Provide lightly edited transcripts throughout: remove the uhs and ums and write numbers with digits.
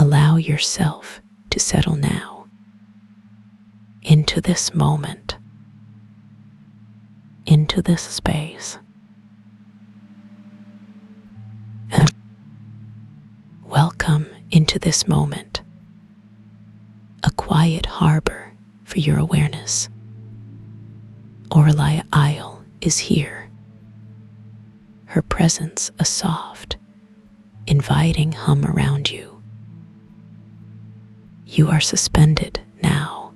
Allow yourself to settle now into this moment, into this space. And welcome into this moment, a quiet harbor for your awareness. Orlai Isle is here, her presence a soft, inviting hum around you. You are suspended now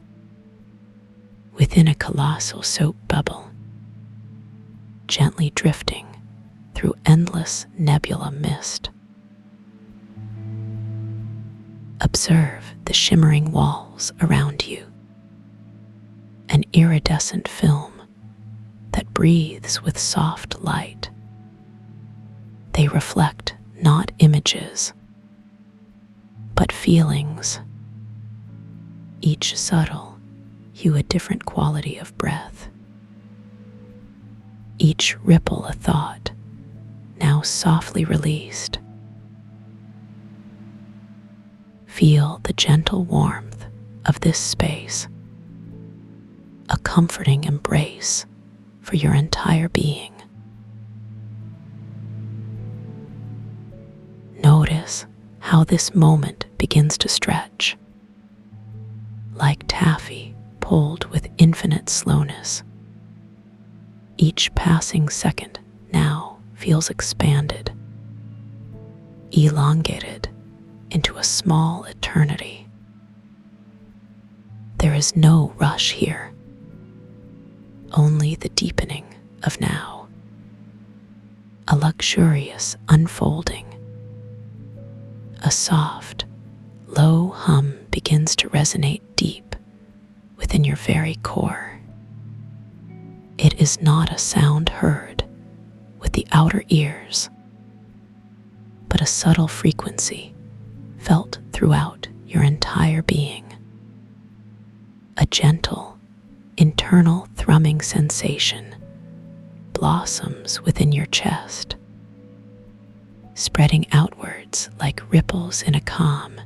within a colossal soap bubble, gently drifting through endless nebula mist. Observe the shimmering walls around you, an iridescent film that breathes with soft light. They reflect not images, but feelings, each subtle hue a different quality of breath, each ripple a thought now softly released. Feel the gentle warmth of this space, a comforting embrace for your entire being. Notice how this moment begins to stretch, like taffy pulled with infinite slowness. Each passing second now feels expanded, elongated into a small eternity. There is no rush here, only the deepening of now, a luxurious unfolding. A soft, low hum begins to resonate deep within your very core. It is not a sound heard with the outer ears, but a subtle frequency felt throughout your entire being. A gentle, internal thrumming sensation blossoms within your chest, spreading outwards like ripples in a calm,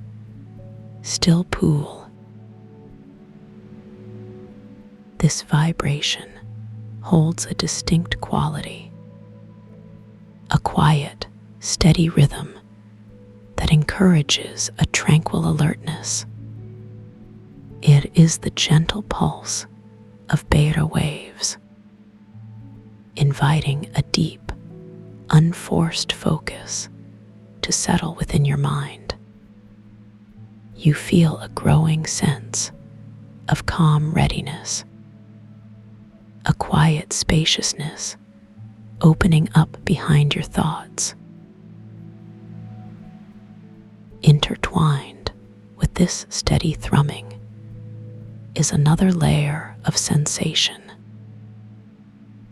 still pool. This vibration holds a distinct quality, a quiet, steady rhythm that encourages a tranquil alertness. It is the gentle pulse of beta waves, inviting a deep, unforced focus to settle within your mind. You feel a growing sense of calm readiness, a quiet spaciousness opening up behind your thoughts. Intertwined with this steady thrumming is another layer of sensation,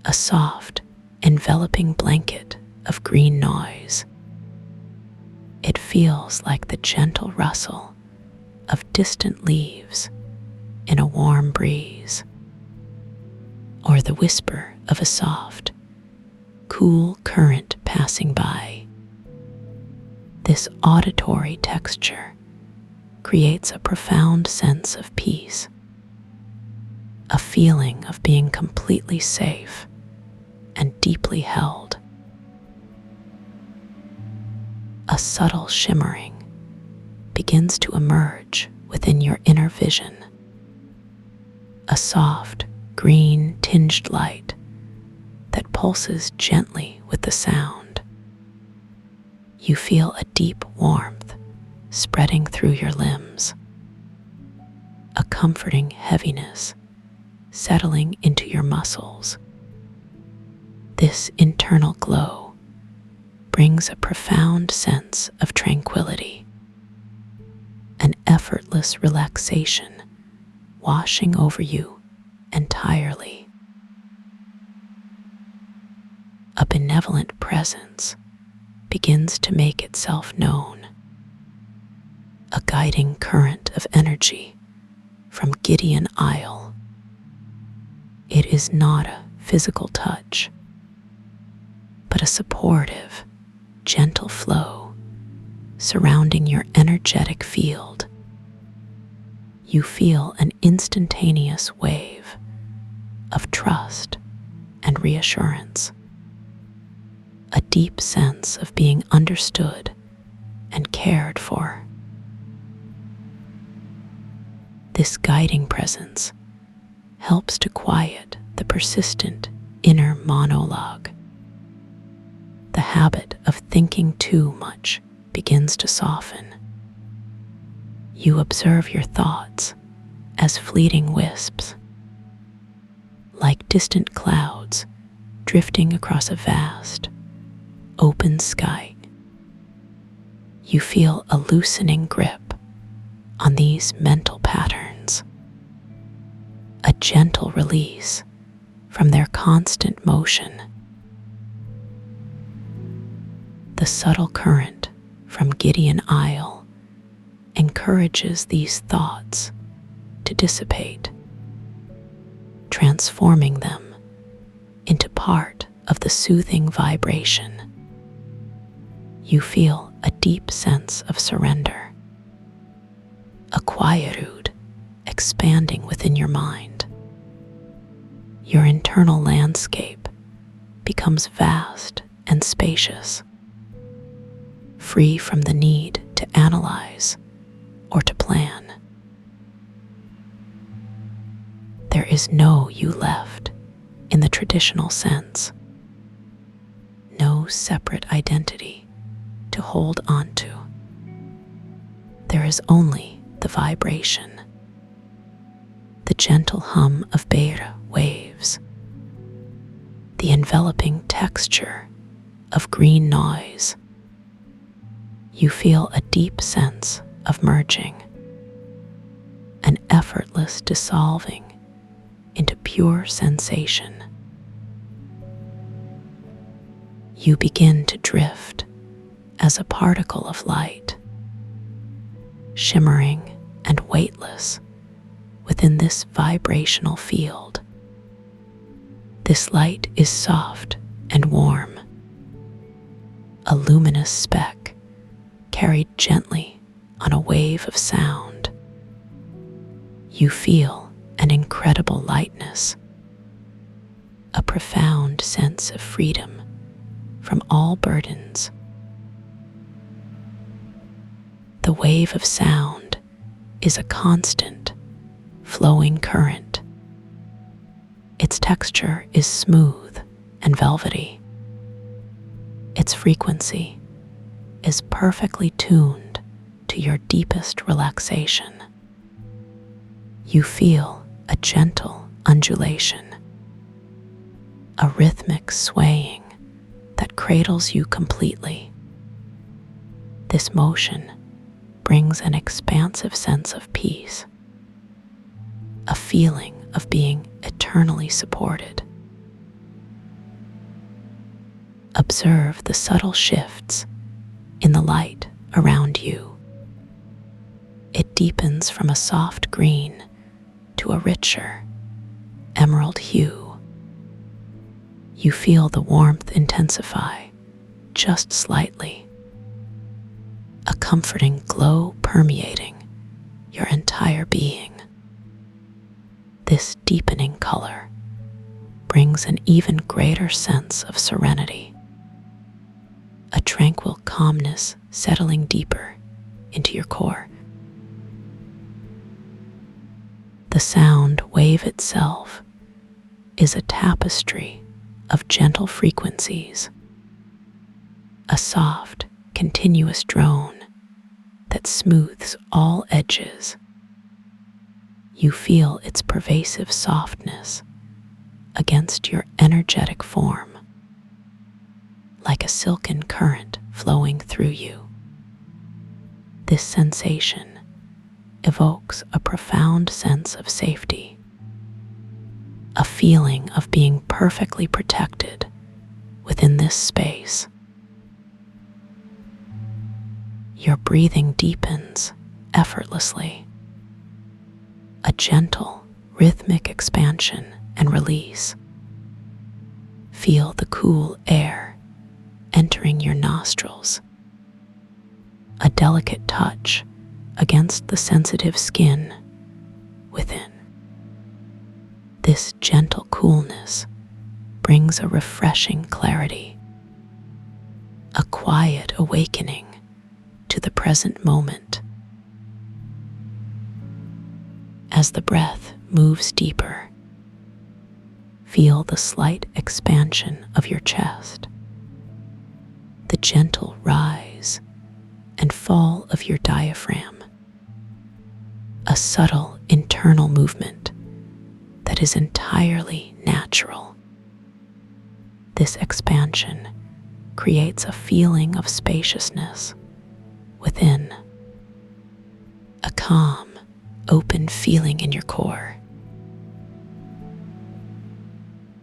a soft, enveloping blanket of green noise. It feels like the gentle rustle of distant leaves in a warm breeze, or the whisper of a soft, cool current passing by. This auditory texture creates a profound sense of peace, a feeling of being completely safe and deeply held. A subtle shimmering begins to emerge within your inner vision, a soft, green tinged light that pulses gently with the sound. You feel a deep warmth spreading through your limbs, a comforting heaviness settling into your muscles. This internal glow brings a profound sense of tranquility, an effortless relaxation washing over you entirely. A benevolent presence begins to make itself known, a guiding current of energy from Gideon Isle. It is not a physical touch, but a supportive, gentle flow surrounding your energetic field. You feel an instantaneous wave of trust and reassurance, a deep sense of being understood and cared for. This guiding presence helps to quiet the persistent inner monologue. The habit of thinking too much begins to soften. You observe your thoughts as fleeting wisps, like distant clouds drifting across a vast, open sky. You feel a loosening grip on these mental patterns, a gentle release from their constant motion. The subtle current from Gideon Isle encourages these thoughts to dissipate, transforming them into part of the soothing vibration. You feel a deep sense of surrender, a quietude expanding within your mind. Your internal landscape becomes vast and spacious, free from the need to analyze or to plan. There is no you left in the traditional sense, no separate identity to hold on to. There is only the vibration, the gentle hum of beta waves, the enveloping texture of green noise. You feel a deep sense of merging, an effortless dissolving into pure sensation. You begin to drift as a particle of light, shimmering and weightless within this vibrational field. This light is soft and warm, a luminous speck carried gently on a wave of sound. You feel an incredible lightness, a profound sense of freedom from all burdens. The wave of sound is a constant, flowing current. Its texture is smooth and velvety. Its frequency is perfectly tuned to your deepest relaxation. You feel a gentle undulation, a rhythmic swaying that cradles you completely. This motion brings an expansive sense of peace, a feeling of being eternally supported. Observe the subtle shifts in the light around you. It deepens from a soft green to a richer emerald hue. You feel the warmth intensify just slightly, a comforting glow permeating your entire being. This deepening color brings an even greater sense of serenity, a tranquil calmness settling deeper into your core. The sound wave itself is a tapestry of gentle frequencies, a soft, continuous drone that smooths all edges. You feel its pervasive softness against your energetic form, like a silken current flowing through you. This sensation evokes a profound sense of safety, a feeling of being perfectly protected within this space. Your breathing deepens effortlessly, a gentle, rhythmic expansion and release. Feel the cool air entering your nostrils, a delicate touch against the sensitive skin within. This gentle coolness brings a refreshing clarity, a quiet awakening to the present moment. As the breath moves deeper, feel the slight expansion of your chest, the gentle rise and fall of your diaphragm, a subtle internal movement that is entirely natural. This expansion creates a feeling of spaciousness within, a calm, open feeling in your core.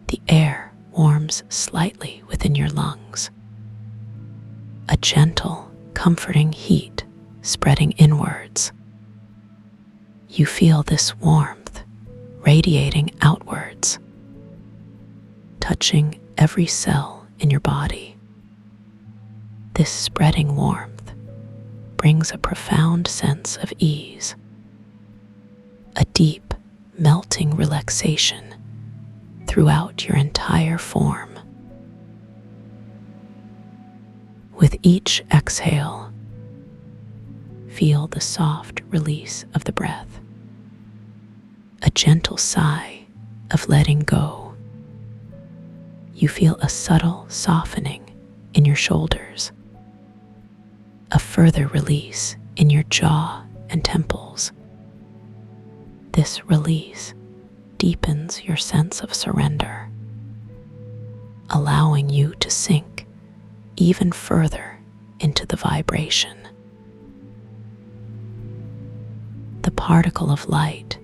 The air warms slightly within your lungs, a gentle, comforting heat spreading inwards. You feel this warmth radiating outwards, touching every cell in your body. This spreading warmth brings a profound sense of ease, a deep, melting relaxation throughout your entire form. With each exhale, feel the soft release of the breath, a gentle sigh of letting go. You feel a subtle softening in your shoulders, a further release in your jaw and temples. This release deepens your sense of surrender, allowing you to sink even further into the vibration. The particle of light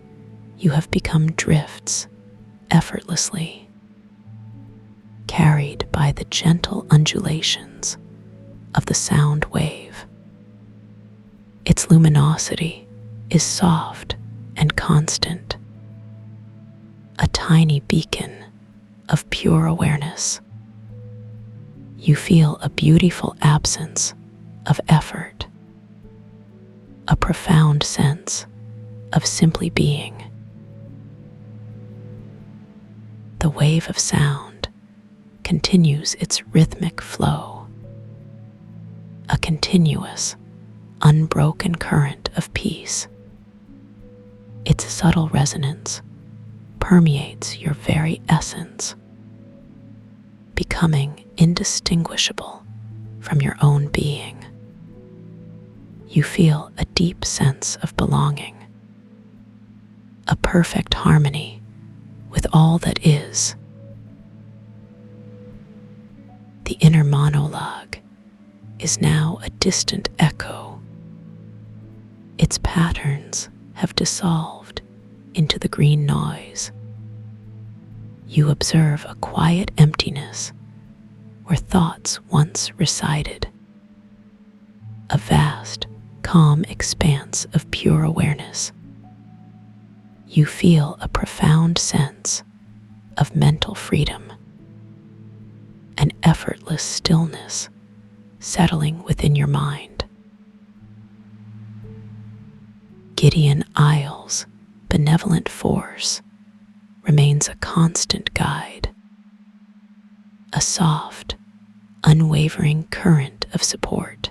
you have become drifts effortlessly, carried by the gentle undulations of the sound wave. Its luminosity is soft and constant, a tiny beacon of pure awareness. You feel a beautiful absence of effort, a profound sense of simply being. The wave of sound continues its rhythmic flow, a continuous, unbroken current of peace. Its subtle resonance permeates your very essence, becoming indistinguishable from your own being. You feel a deep sense of belonging, a perfect harmony with all that is. The inner monologue is now a distant echo. Its patterns have dissolved into the green noise. You observe a quiet emptiness where thoughts once resided, a vast, calm expanse of pure awareness. You feel a profound sense of mental freedom, an effortless stillness settling within your mind. Gideon Isle's benevolent force remains a constant guide, a soft, unwavering current of support.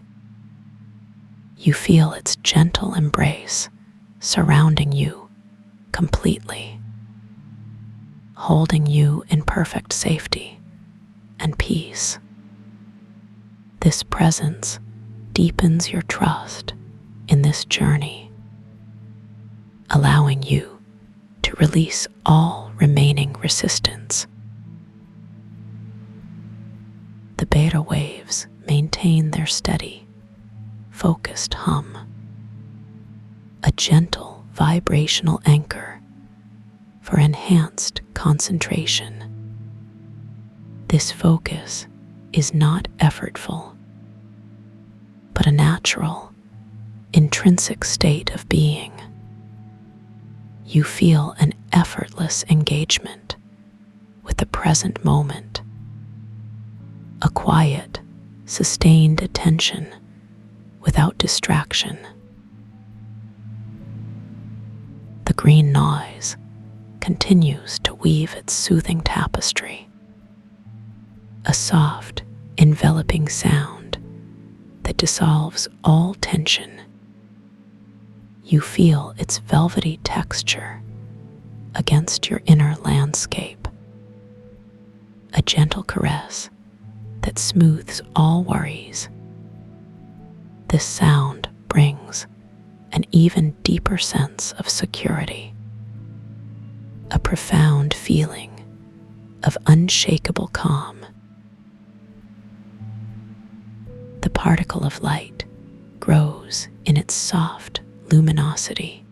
You feel its gentle embrace surrounding you completely, holding you in perfect safety and peace. This presence deepens your trust in this journey, allowing you to release all remaining resistance. The beta waves maintain their steady, focused hum, a gentle vibrational anchor for enhanced concentration. This focus is not effortful, but a natural, intrinsic state of being. You feel an effortless engagement with the present moment, a quiet, sustained attention without distraction. The green noise continues to weave its soothing tapestry, a soft, enveloping sound that dissolves all tension. You feel its velvety texture against your inner landscape, a gentle caress that smooths all worries. This sound brings an even deeper sense of security, a profound feeling of unshakable calm. The particle of light grows in its soft luminosity,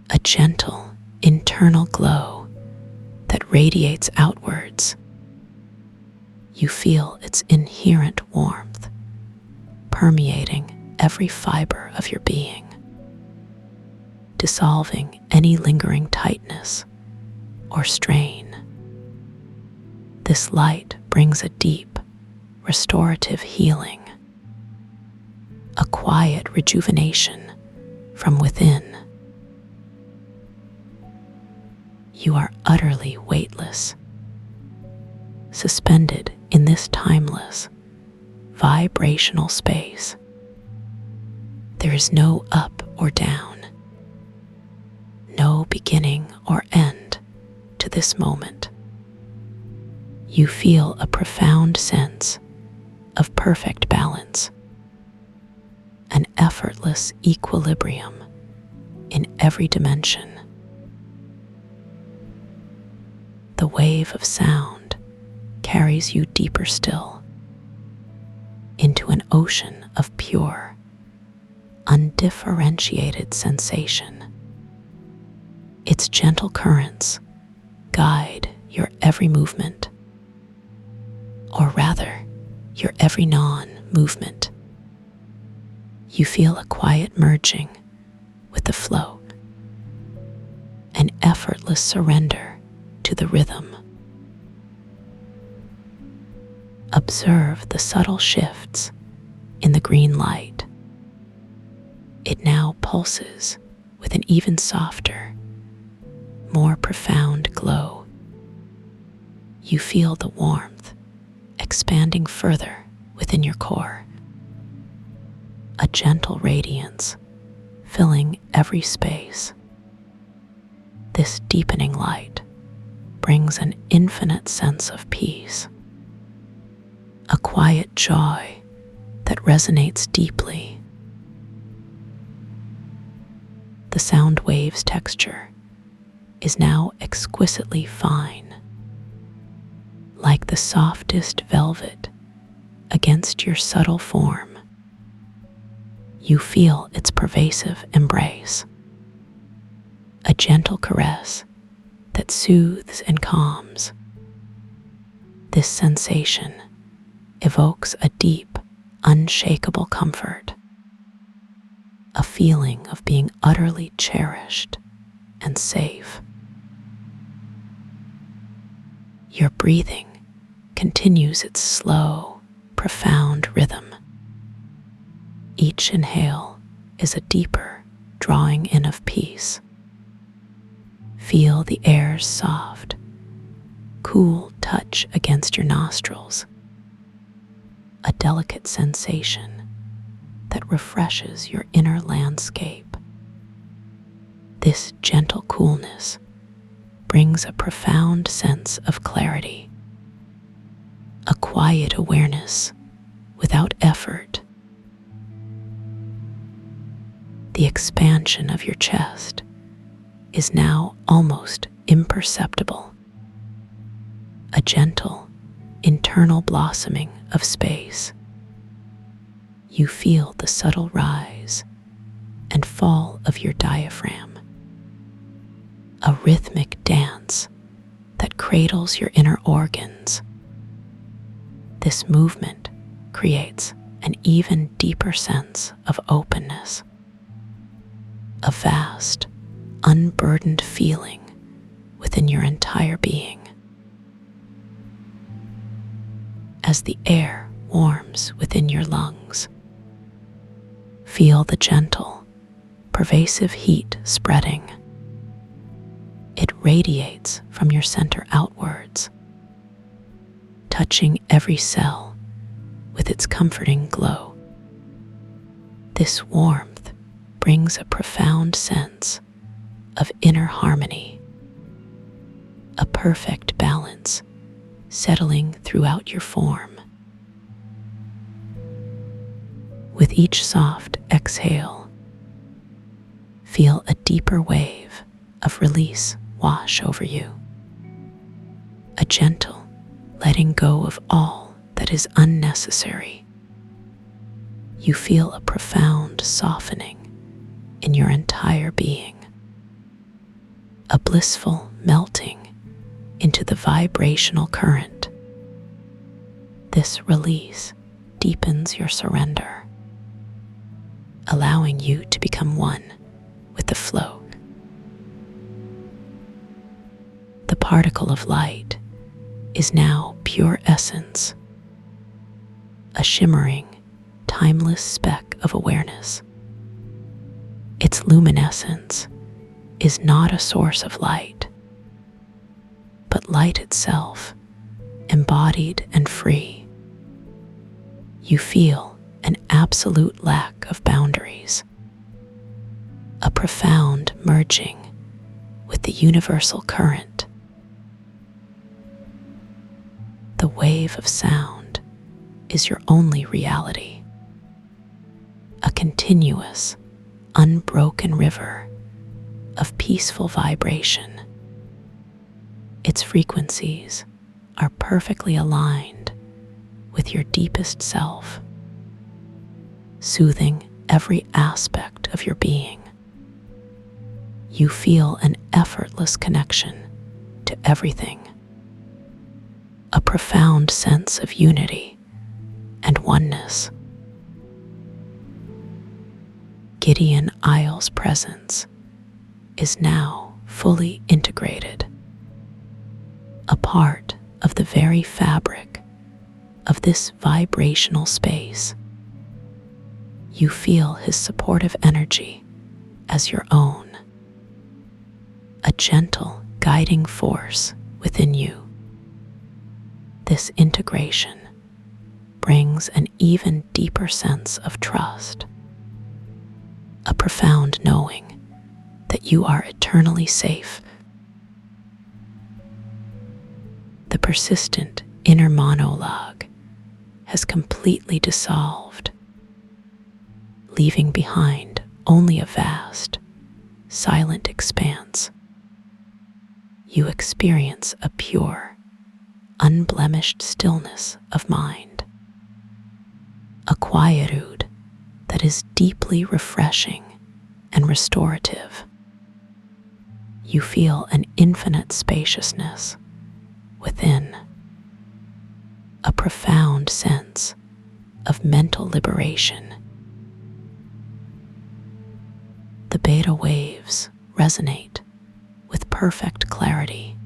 a gentle internal glow that radiates outwards. You feel its inherent warmth permeating every fiber of your being, dissolving any lingering tightness or strain. This light brings a deep, restorative healing, a quiet rejuvenation from within. You are utterly weightless, suspended in this timeless, vibrational space. There is no up or down, no beginning or end to this moment. You feel a profound sense of perfect balance, an effortless equilibrium in every dimension. The wave of sound carries you deeper still, into an ocean of pure, undifferentiated sensation. Its gentle currents guide your every movement, or rather, your every non-movement. You feel a quiet merging with the flow, an effortless surrender to the rhythm. Observe the subtle shifts in the green light. It now pulses with an even softer, more profound glow. You feel the warmth expanding further within your core, a gentle radiance filling every space. This deepening light brings an infinite sense of peace, a quiet joy that resonates deeply. The sound wave's texture is now exquisitely fine, like the softest velvet against your subtle form. You feel its pervasive embrace, a gentle caress that soothes and calms. This sensation evokes a deep, unshakable comfort, a feeling of being utterly cherished and safe. Your breathing continues its slow, profound rhythm. Each inhale is a deeper drawing in of peace. Feel the air's soft, cool touch against your nostrils, a delicate sensation that refreshes your inner landscape. This gentle coolness brings a profound sense of clarity, a quiet awareness without effort. The expansion of your chest is now almost imperceptible, a gentle, internal blossoming of space. You feel the subtle rise and fall of your diaphragm, a rhythmic dance that cradles your inner organs. This movement creates an even deeper sense of openness, a vast, unburdened feeling within your entire being. As the air warms within your lungs, Feel the gentle, pervasive heat spreading. It radiates from your center outwards, touching every cell with its comforting glow. This warmth brings a profound sense of inner harmony, a perfect balance settling throughout your form. With each soft exhale, feel a deeper wave of release wash over you, a gentle letting go of all that is unnecessary. You feel a profound softening in your entire being, a blissful melting into the vibrational current. This release deepens your surrender, allowing you to become one with the flow. The particle of light is now pure essence, a shimmering, timeless speck of awareness. Its luminescence is not a source of light, but light itself, embodied and free. You feel an absolute lack of boundaries, a profound merging with the universal current. The wave of sound is your only reality, a continuous, unbroken river of peaceful vibration. Its frequencies are perfectly aligned with your deepest self, soothing every aspect of your being. You feel an effortless connection to everything, a profound sense of unity and oneness. Gideon Isle's presence is now fully integrated, a part of the very fabric of this vibrational space. You feel his supportive energy as your own, a gentle guiding force within you. This integration brings an even deeper sense of trust, a profound knowing that you are eternally safe. The persistent inner monologue has completely dissolved, leaving behind only a vast, silent expanse. You experience a pure, unblemished stillness of mind, a quietude that is deeply refreshing and restorative. You feel an infinite spaciousness within, a profound sense of mental liberation. The beta waves resonate with perfect clarity,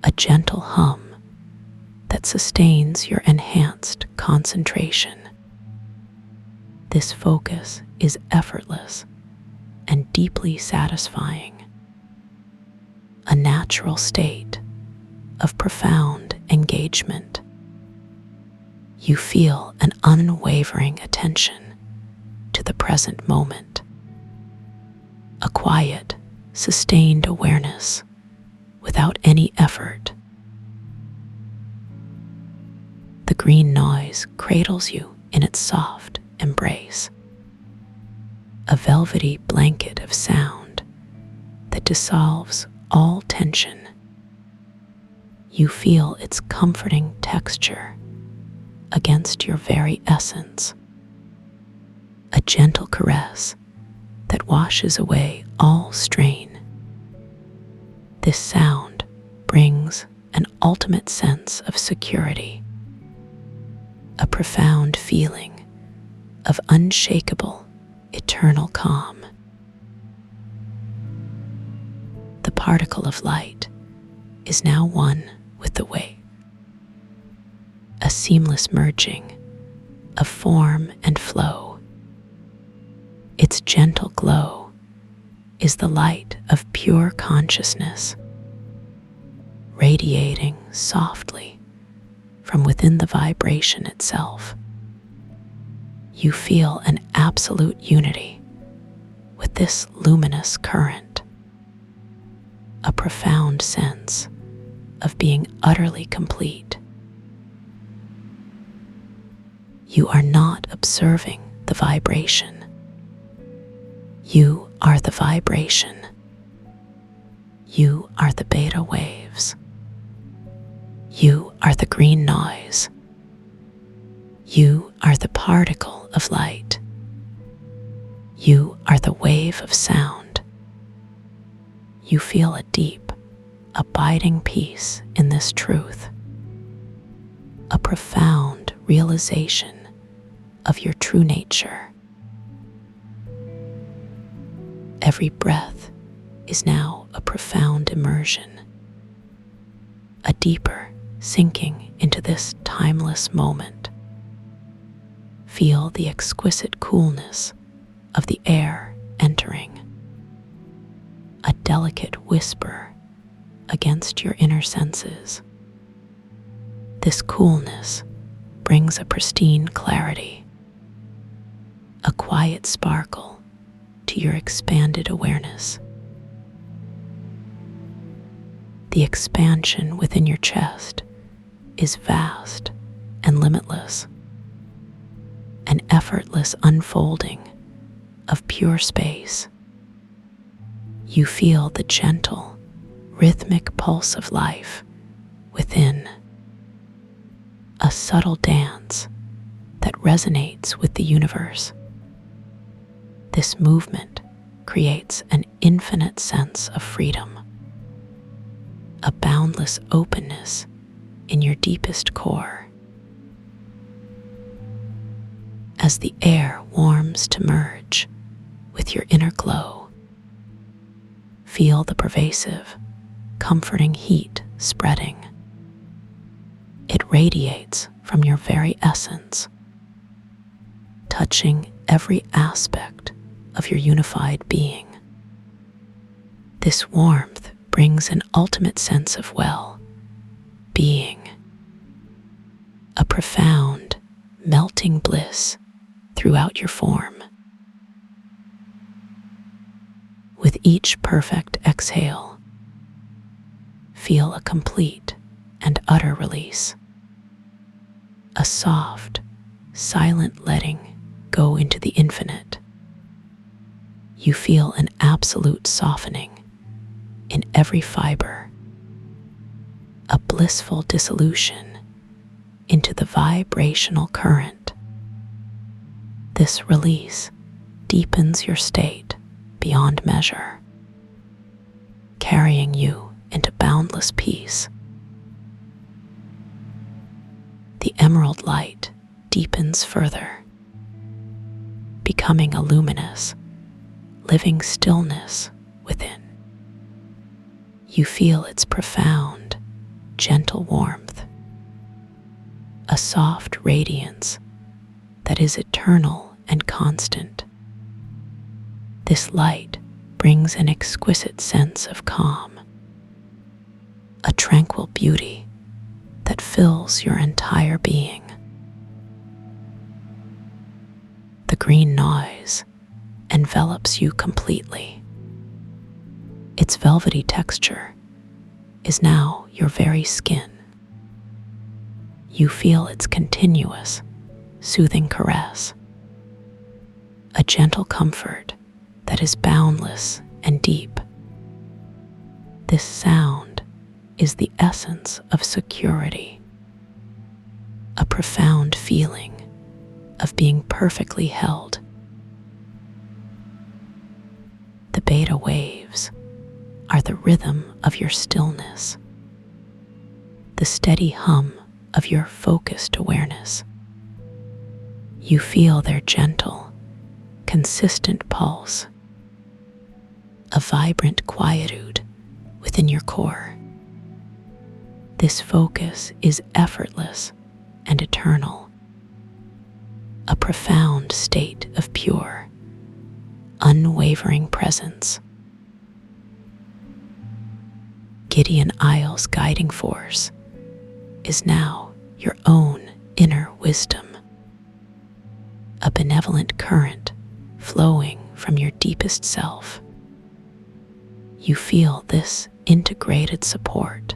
a gentle hum that sustains your enhanced concentration. This focus is effortless and deeply satisfying, a natural state of profound engagement. You feel an unwavering attention to the present moment, a quiet, sustained awareness without any effort. The green noise cradles you in its soft embrace, a velvety blanket of sound that dissolves all tension. You feel its comforting texture against your very essence, a gentle caress that washes away all strain. This sound brings an ultimate sense of security, a profound feeling of unshakable, eternal calm. The particle of light is now one with the wave, a seamless merging of form and flow. Its gentle glow is the light of pure consciousness, radiating softly from within the vibration itself. You feel an absolute unity with this luminous current, a profound sense of being utterly complete. You are not observing the vibration. You are the vibration. You are the beta waves. You are the green noise. You are the particle of light. You are the wave of sound. You feel a deep, abiding peace in this truth, a profound realization of your true nature. Every breath is now a profound immersion, a deeper sinking into this timeless moment. Feel the exquisite coolness of the air entering, a delicate whisper against your inner senses. This coolness brings a pristine clarity, a quiet sparkle to your expanded awareness. The expansion within your chest is vast and limitless, an effortless unfolding of pure space. You feel the gentle, rhythmic pulse of life within, a subtle dance that resonates with the universe. This movement creates an infinite sense of freedom, a boundless openness in your deepest core. As the air warms to merge with your inner glow, feel the pervasive, comforting heat spreading. It radiates from your very essence, touching every aspect of your unified being. This warmth brings an ultimate sense of well-being, a profound, melting bliss throughout your form. With each perfect exhale, feel a complete and utter release, a soft, silent letting go into the infinite. You feel an absolute softening in every fiber, a blissful dissolution into the vibrational current. This release deepens your state beyond measure, carrying you into boundless peace. The emerald light deepens further, becoming a luminous, living stillness within. You feel its profound, gentle warmth, a soft radiance that is eternal and constant. This light brings an exquisite sense of calm, a tranquil beauty that fills your entire being. The green noise envelops you completely. Its velvety texture is now your very skin. You feel its continuous, soothing caress, a gentle comfort that is boundless and deep. This sound is the essence of security, a profound feeling of being perfectly held. The beta waves are the rhythm of your stillness, the steady hum of your focused awareness. You feel their gentle, consistent pulse, a vibrant quietude within your core. This focus is effortless and eternal, a profound state of pure, unwavering presence. Gideon Isle's guiding force is now your own inner wisdom, a benevolent current flowing from your deepest self. You feel this integrated support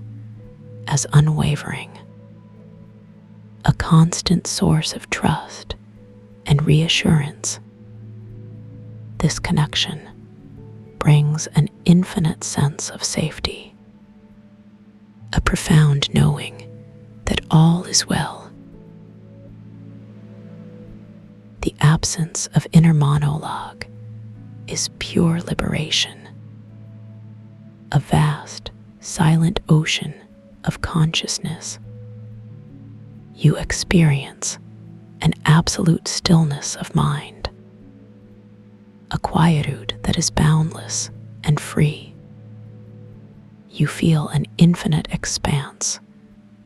as unwavering, a constant source of trust and reassurance. This connection brings an infinite sense of safety, a profound knowing that all is well. The absence of inner monologue is pure liberation, a vast, silent ocean of consciousness. You experience an absolute stillness of mind, a quietude that is boundless and free. You feel an infinite expanse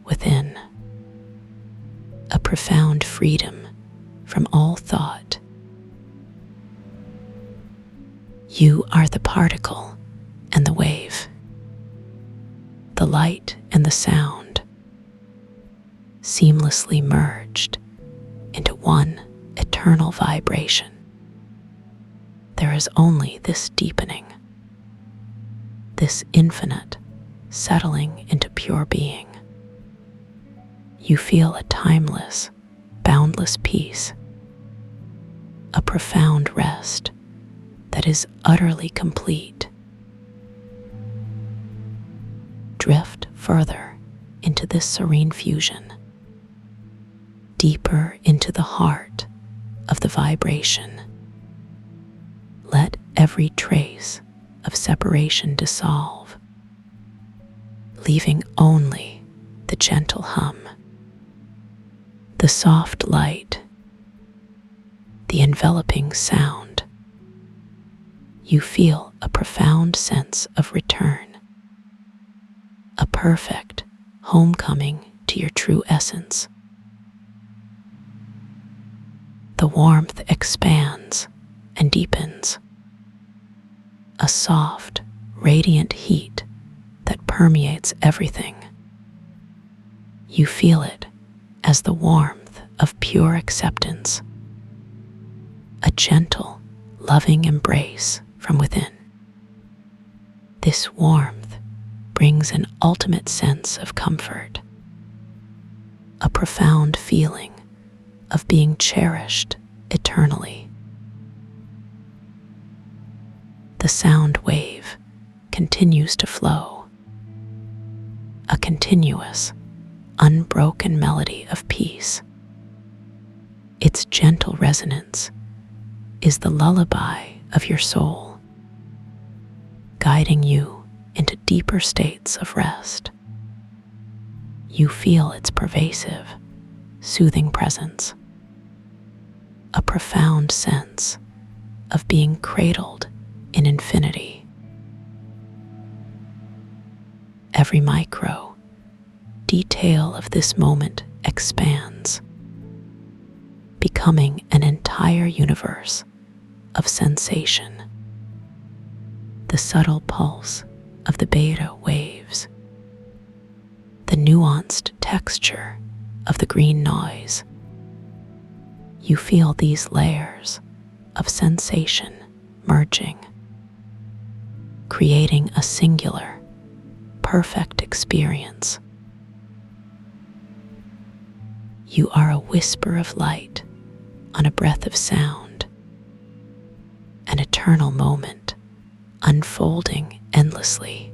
within, a profound freedom from all thought. You are the particle and the wave, the light and the sound, seamlessly merged into one eternal vibration. There is only this deepening, this infinite settling into pure being. You feel a timeless, boundless peace, a profound rest that is utterly complete. Drift further into this serene fusion, deeper into the heart of the vibration. Let every trace of separation dissolve, leaving only the gentle hum, the soft light, the enveloping sound. You feel a profound sense of return, a perfect homecoming to your true essence. The warmth expands and deepens, a soft, radiant heat that permeates everything. You feel it as the warmth of pure acceptance, a gentle, loving embrace from within. This warmth brings an ultimate sense of comfort, a profound feeling of being cherished eternally. The sound wave continues to flow, a continuous, unbroken melody of peace. Its gentle resonance is the lullaby of your soul, guiding you into deeper states of rest. You feel its pervasive, soothing presence, a profound sense of being cradled in infinity. Every micro detail of this moment expands, becoming an entire universe of sensation. The subtle pulse of the beta waves, the nuanced texture of the green noise. You feel these layers of sensation merging, creating a singular, perfect experience. You are a whisper of light on a breath of sound, an eternal moment unfolding endlessly.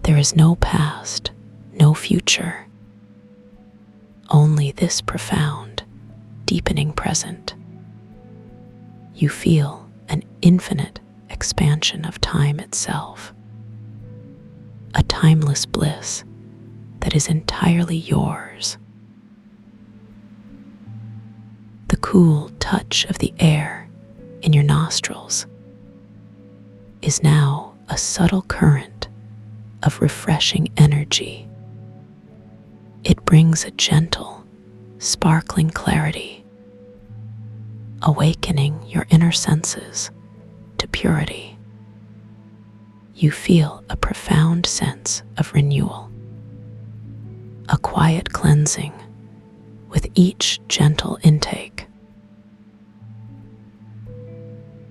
There is no past, no future, only this profound, deepening present. You feel an infinite expansion of time itself, a timeless bliss that is entirely yours. The cool touch of the air in your nostrils is now a subtle current of refreshing energy. It brings a gentle, sparkling clarity, awakening your inner senses to purity. You feel a profound sense of renewal, a quiet cleansing with each gentle intake.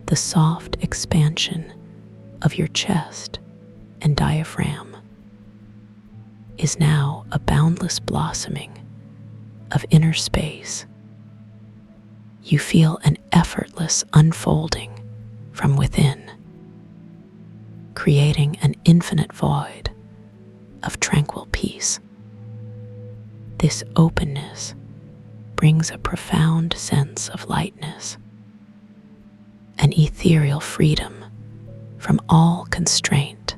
The soft expansion of your chest and diaphragm is now a boundless blossoming of inner space. You feel an effortless unfolding from within, creating an infinite void of tranquil peace. This openness brings a profound sense of lightness, an ethereal freedom from all constraint.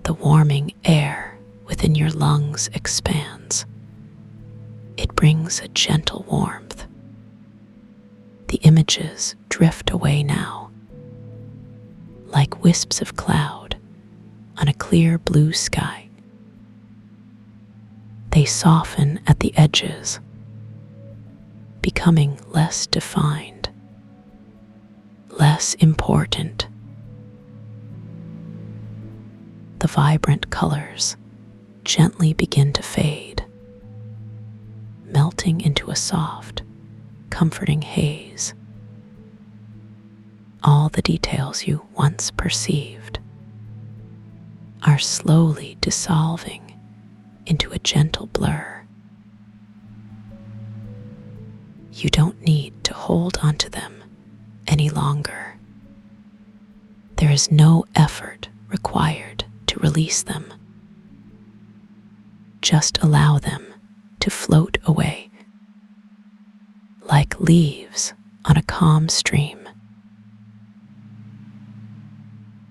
The warming air within your lungs expands. It brings a gentle warmth. The images drift away now, like wisps of cloud on a clear blue sky. They soften at the edges, becoming less defined, less important. The vibrant colors gently begin to fade, melting into a soft, comforting haze. All the details you once perceived are slowly dissolving into a gentle blur. You don't need to hold onto them any longer. There is no effort required to release them. Just allow them to float away like leaves on a calm stream.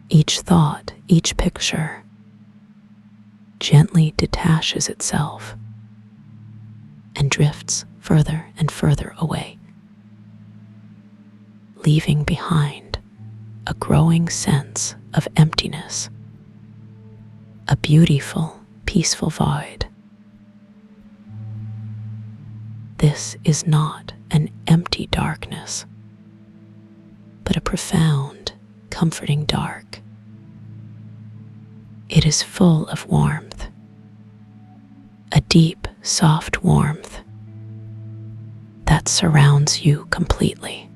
Each thought, each picture gently detaches itself and drifts further and further away, leaving behind a growing sense of emptiness, a beautiful, peaceful void. This is not an empty darkness, but a profound, comforting dark. It is full of warmth, a deep, soft warmth that surrounds you completely.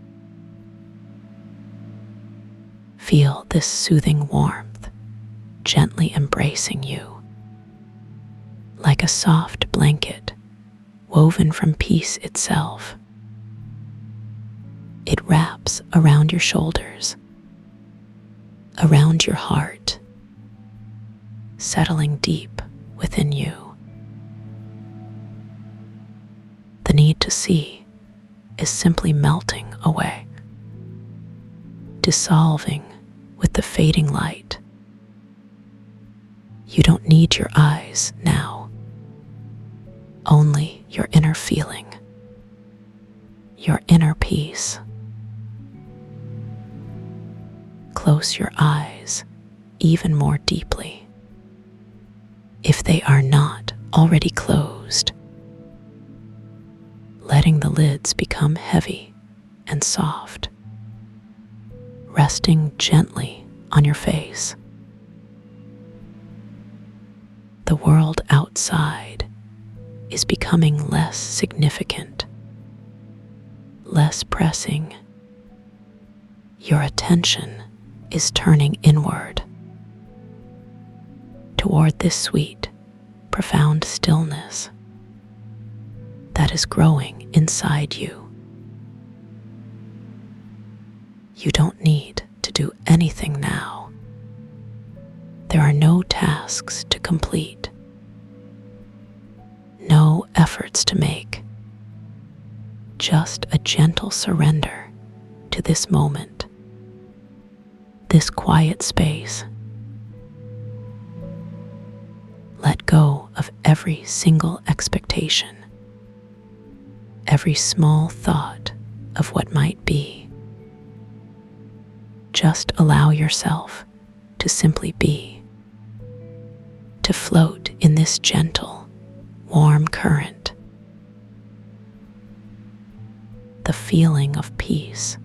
Feel this soothing warmth gently embracing you, like a soft blanket woven from peace itself. It wraps around your shoulders, around your heart, settling deep within you. The need to see is simply melting away, dissolving with the fading light. You don't need your eyes now, only your inner feeling, your inner peace. Close your eyes even more deeply, if they are not already closed, letting the lids become heavy and soft, resting gently on your face. The world outside is becoming less significant, less pressing. Your attention is turning inward, toward this sweet, profound stillness that is growing inside you. You don't need to do anything now. There are no tasks to complete, no efforts to make, just a gentle surrender to this moment, this quiet space. Let go of every single expectation, every small thought of what might be. Just allow yourself to simply be, to float in this gentle, warm current. The feeling of peace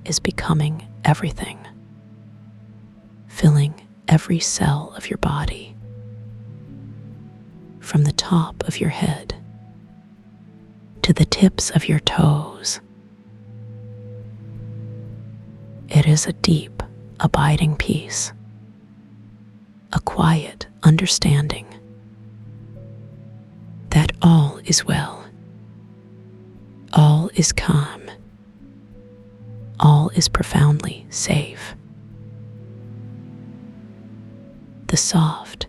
is becoming everything, filling every cell of your body, from the top of your head to the tips of your toes. It is a deep, abiding peace, a quiet understanding that all is well, all is calm, all is profoundly safe. The soft,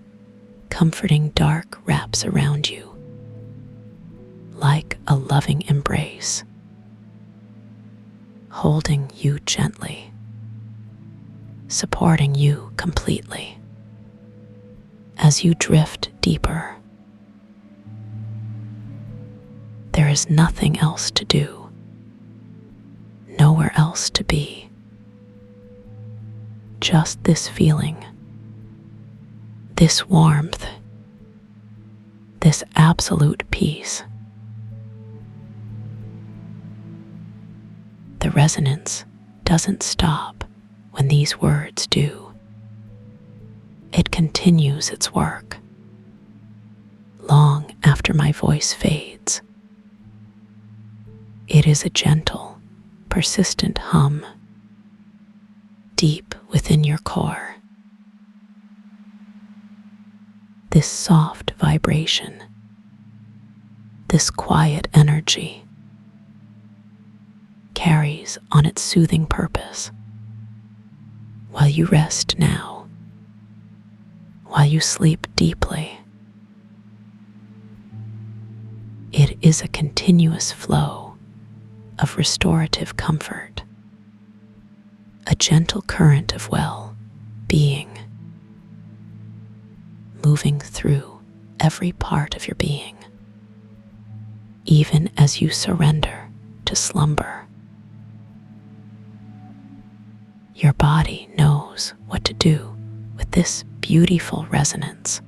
comforting dark wraps around you like a loving embrace, holding you gently, supporting you completely as you drift deeper. There is nothing else to do, nowhere else to be. Just this feeling, this warmth, this absolute peace. The resonance doesn't stop when these words do. It continues its work long after my voice fades. It is a gentle, persistent hum deep within your core. This soft vibration, this quiet energy carries on its soothing purpose while you rest now, while you sleep deeply. It is a continuous flow of restorative comfort, a gentle current of well-being, moving through every part of your being, even as you surrender to slumber. Your body knows what to do with this beautiful resonance.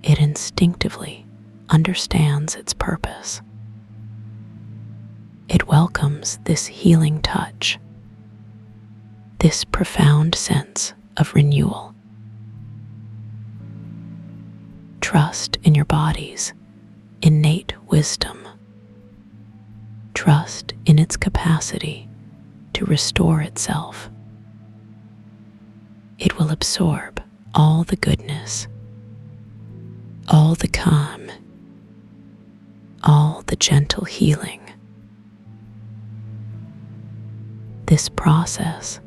It instinctively understands its purpose. It welcomes this healing touch, this profound sense of renewal. Trust in your body's innate wisdom. Trust in its capacity to restore itself. It will absorb all the goodness, all the calm, all the gentle healing. This process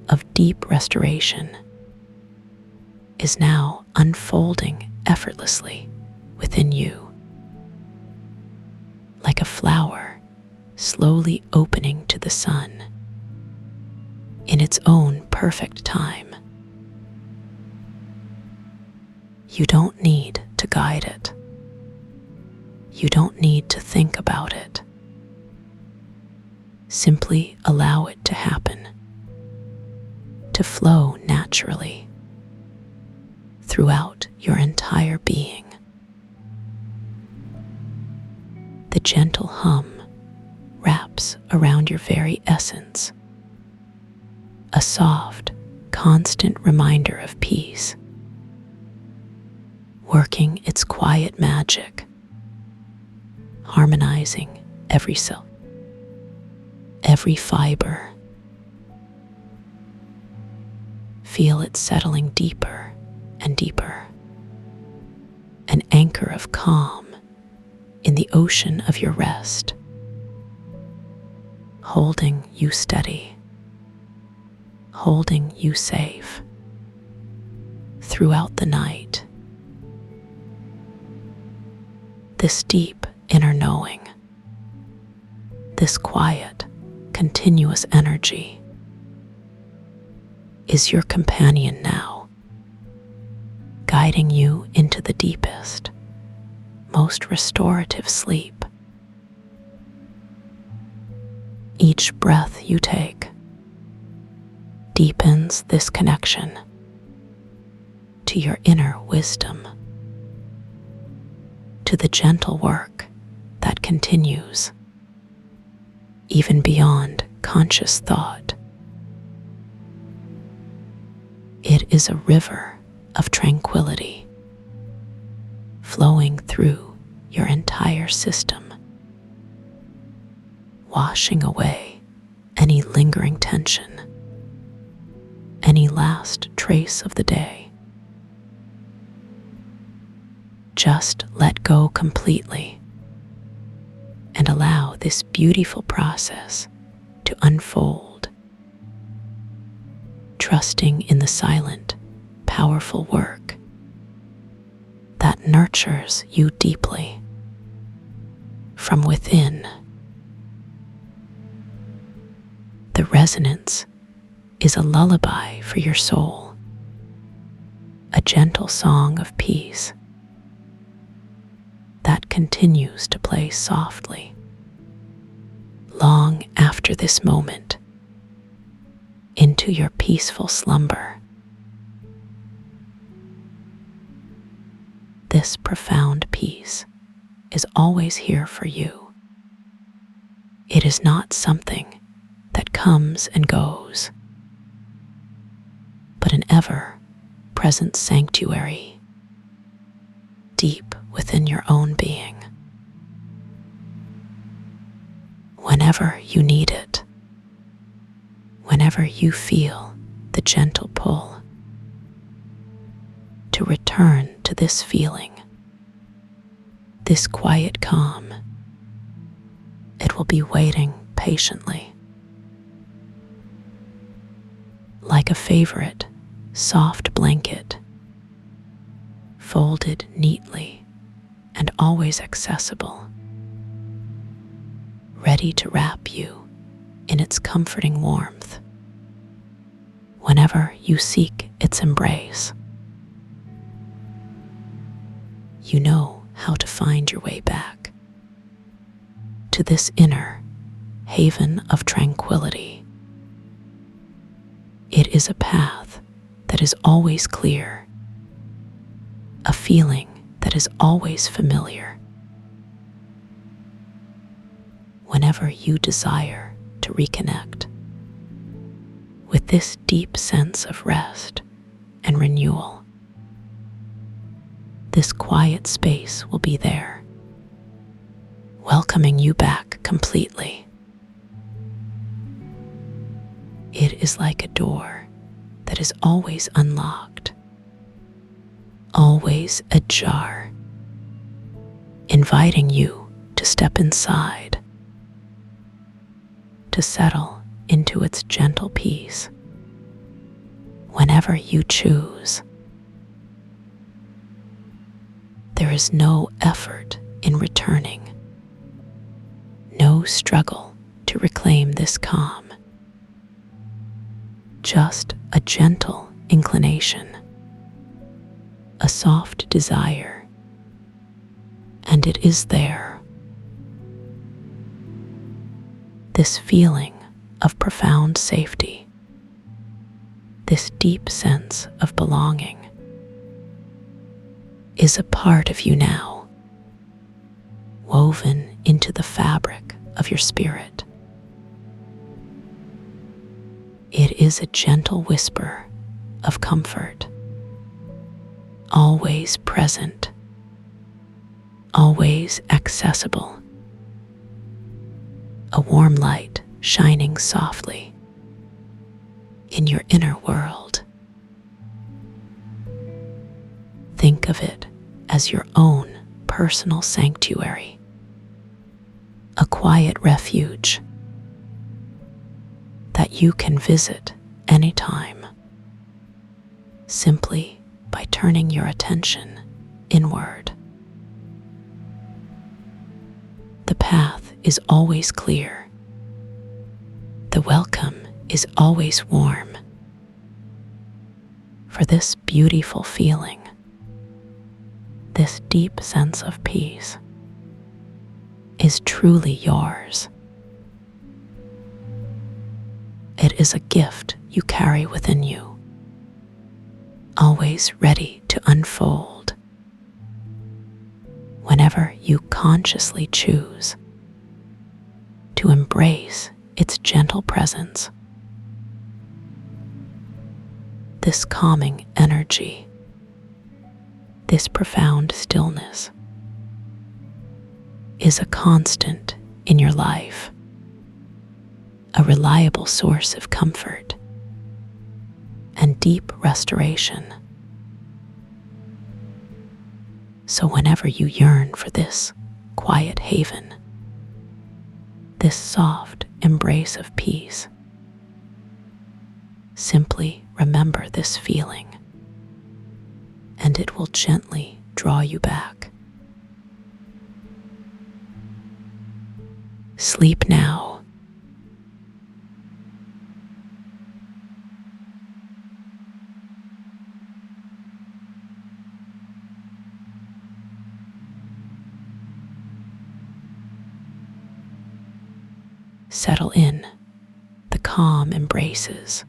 of deep restoration is now unfolding effortlessly within you, like a flower slowly opening to the sun in its own perfect time. You don't need to guide it. You don't need to think about it. Simply allow it to happen, to flow naturally throughout your entire being. The gentle hum wraps around your very essence, a soft, constant reminder of peace, working its quiet magic, harmonizing every cell, every fiber. Feel it settling deeper and deeper, an anchor of calm in the ocean of your rest, holding you steady, holding you safe throughout the night. This deep inner knowing, this quiet, continuous energy is your companion now, guiding you into the deepest, most restorative sleep. Each breath you take deepens this connection to your inner wisdom, to the gentle work that continues even beyond conscious thought. It is a river of tranquility flowing through your entire system, washing away any lingering tension, any last trace of the day. Just let go completely and allow this beautiful process to unfold, trusting in the silent, powerful work that nurtures you deeply from within. The resonance is a lullaby for your soul, a gentle song of peace that continues to play softly long after this moment into your peaceful slumber. This profound peace is always here for you. It is not something that comes and goes, but an ever-present sanctuary deep within your own being. Whenever you need it, whenever you feel the gentle pull to return to this feeling, this quiet calm, it will be waiting patiently. Like a favorite soft blanket, folded neatly and always accessible, ready to wrap you in its comforting warmth whenever you seek its embrace. You know how to find your way back to this inner haven of tranquility. It is a path that is always clear, a feeling that is always familiar. Whenever you desire to reconnect with this deep sense of rest and renewal, this quiet space will be there, welcoming you back completely. It is like a door that is always unlocked, always ajar, inviting you to step inside, to settle into its gentle peace whenever you choose. There is no effort in returning, no struggle to reclaim this calm, just a gentle inclination, a soft desire, and it is there. This feeling of profound safety, this deep sense of belonging, is a part of you now, woven into the fabric of your spirit. It is a gentle whisper of comfort, always present, always accessible, a warm light shining softly in your inner world. Think of it as your own personal sanctuary, a quiet refuge that you can visit anytime, simply by turning your attention inward. The path is always clear. The welcome is always warm. For this beautiful feeling, this deep sense of peace, is truly yours. It is a gift you carry within you, always ready to unfold whenever you consciously choose to embrace its gentle presence. This calming energy, this profound stillness, is a constant in your life, a reliable source of comfort and deep restoration. So whenever you yearn for this quiet haven, this soft embrace of peace, simply remember this feeling, and it will gently draw you back. Sleep now. Settle in the calm embraces